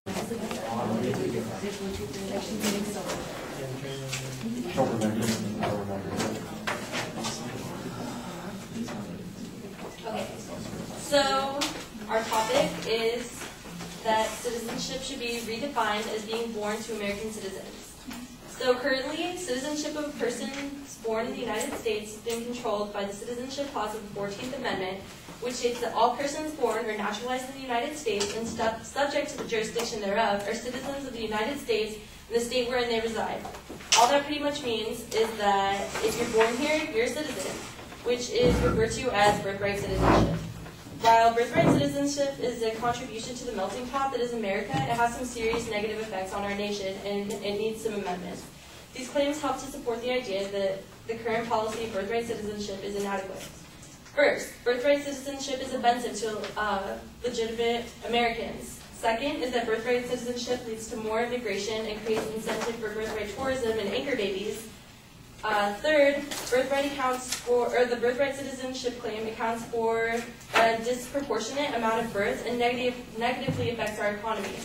Okay, so our topic is that citizenship should be redefined as being born to American citizens. So currently, citizenship of persons born in the United States has been controlled by the Citizenship Clause of the 14th Amendment, which states that all persons born or naturalized in the United States and subject to the jurisdiction thereof are citizens of the United States and the state wherein they reside. All that pretty much means is that if you're born here, you're a citizen, which is referred to as birthright citizenship. While birthright citizenship is a contribution to the melting pot that is America, it has some serious negative effects on our nation, and it needs some amendments. These claims help to support the idea that the current policy of birthright citizenship is inadequate. First, birthright citizenship is offensive to legitimate Americans. Second is that birthright citizenship leads to more immigration and creates incentive for birthright tourism and anchor babies. Third, the birthright citizenship claim accounts for a disproportionate amount of births and negatively affects our economy.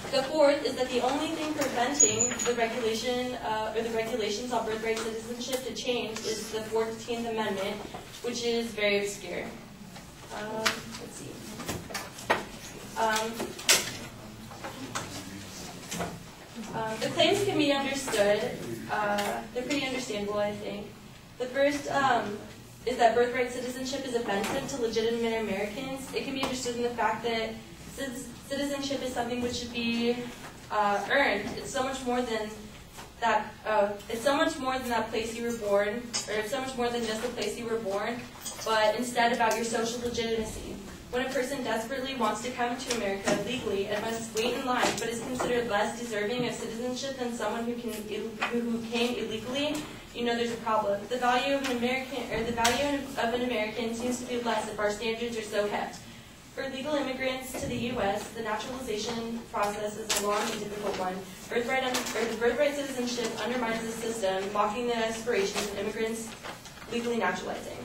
The fourth is that the only thing preventing the regulation or the regulations on birthright citizenship to change is the 14th Amendment, which is very obscure. Let's see. The claims can be understood. They're pretty understandable, I think. The first is that birthright citizenship is offensive to legitimate Americans. It can be understood in the fact that citizenship is something which should be earned. It's so much more than that. It's so much more than that place you were born, or it's so much more than just the place you were born, but instead about your social legitimacy. When a person desperately wants to come to America legally and must wait in line, but is considered less deserving of citizenship than someone who came illegally, you know there's a problem. The value of an American seems to be less if our standards are so kept. For legal immigrants to the U.S., the naturalization process is a long and difficult one. The birthright citizenship undermines the system, blocking the aspirations of immigrants legally naturalizing.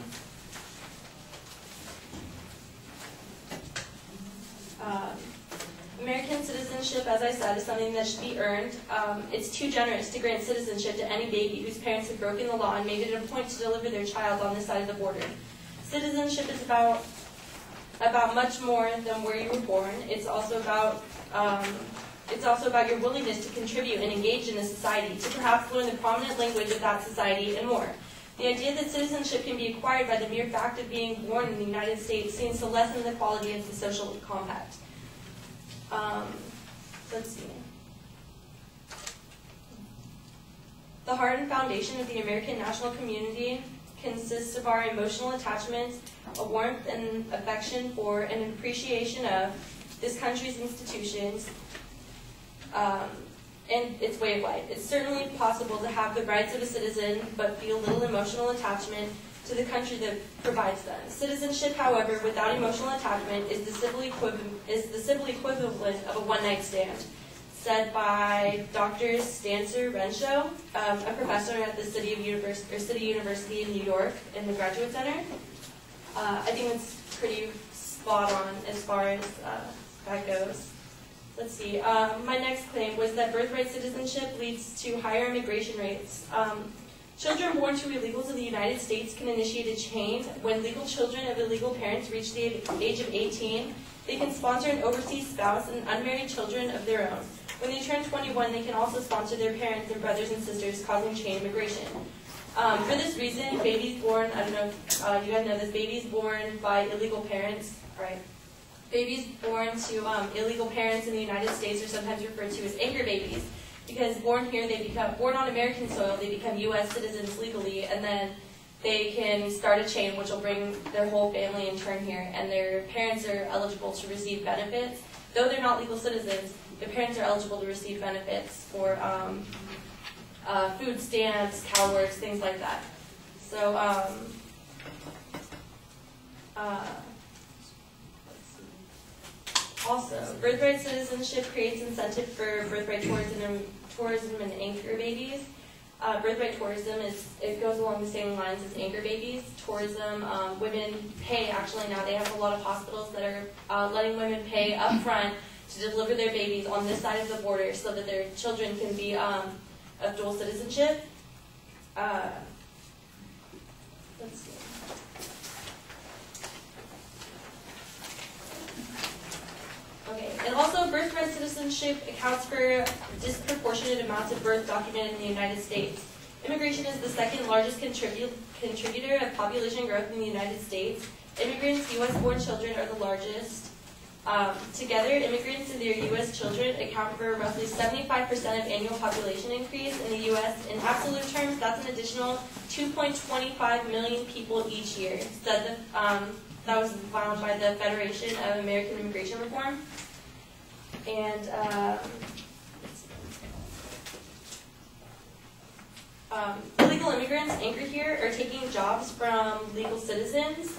American citizenship, as I said, is something that should be earned. It's too generous to grant citizenship to any baby whose parents have broken the law and made it a point to deliver their child on this side of the border. Citizenship is about much more than where you were born. It's also about your willingness to contribute and engage in a society, to perhaps learn the prominent language of that society, and more. The idea that citizenship can be acquired by the mere fact of being born in the United States seems to lessen the quality of the social compact. Let's see. The heart and foundation of the American national community consists of our emotional attachments, a warmth and affection for and an appreciation of this country's institutions, and its way of life. It's certainly possible to have the rights of a citizen but feel little emotional attachment to the country that provides them. Citizenship, however, without emotional attachment is the civil equivalent of a one-night stand, said by Dr. Stancer Renshaw, a professor at the City University in New York in the Graduate Center. I think it's pretty spot on as far as that goes. Let's see. My next claim was that birthright citizenship leads to higher immigration rates. Children born to illegals in the United States can initiate a chain. When legal children of illegal parents reach the age of 18, they can sponsor an overseas spouse and unmarried children of their own. When they turn 21, they can also sponsor their parents and brothers and sisters, causing chain immigration. For this reason, babies born, I don't know if you guys know this, babies born by illegal parents, right? Babies born to illegal parents in the United States are sometimes referred to as anchor babies, because born here, born on American soil, they become U.S. citizens legally, and then they can start a chain which will bring their whole family in turn here, and their parents are eligible to receive benefits. Though they're not legal citizens, their parents are eligible to receive benefits for food stamps, CalWorks, things like that. So, also, birthright citizenship creates incentive for birthright tourism and anchor babies. Birthright tourism goes along the same lines as anchor babies. Tourism, women pay, actually now they have a lot of hospitals that are letting women pay up front to deliver their babies on this side of the border so that their children can be of dual citizenship. Let's see. Okay, and also birthright citizenship accounts for disproportionate amounts of birth documented in the United States. Immigration is the second largest contributor of population growth in the United States. Immigrants' U.S.-born children are the largest. Together, immigrants and their U.S. children account for roughly 75% of annual population increase in the U.S. In absolute terms, that's an additional 2.25 million people each year. That was found by the Federation of American Immigration Reform. And illegal immigrants anchored here are taking jobs from legal citizens.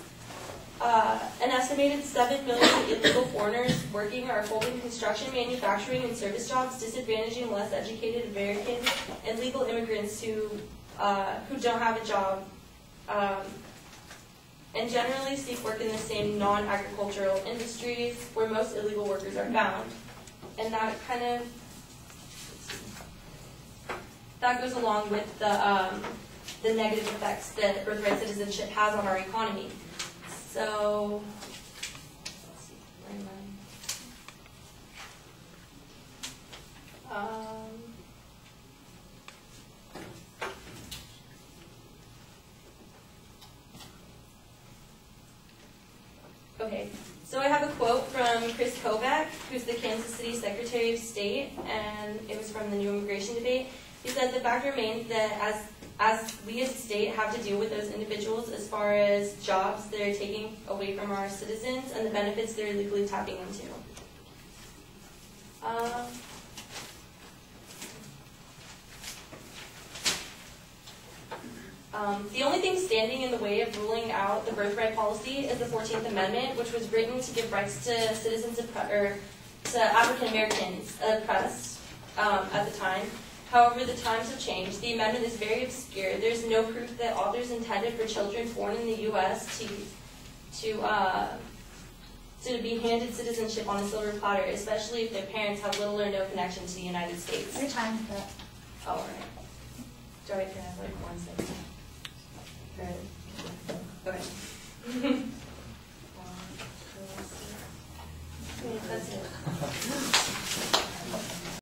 An estimated 7 million illegal foreigners working or holding construction, manufacturing, and service jobs, disadvantaging less educated Americans and legal immigrants who don't have a job and generally seek work in the same non-agricultural industries where most illegal workers are found. And that kind of goes along with the negative effects that birthright citizenship has on our economy. So, let's see, where am I? Okay, so I have a quote from Chris Kovac, who's the Kansas City Secretary of State, and it was from the new immigration debate. He said, "The fact remains that as we as a state have to deal with those individuals as far as jobs they're taking away from our citizens and the benefits they're illegally tapping into." The only thing standing in the way of ruling out the birthright policy is the 14th Amendment, which was written to give rights to citizens or to African Americans oppressed at the time. However, the times have changed. The amendment is very obscure. There's no proof that authors intended for children born in the U.S. to be handed citizenship on a silver platter, especially if their parents have little or no connection to the United States. Your time's up. Oh, all right. Joey, can I have like 1 second? Good.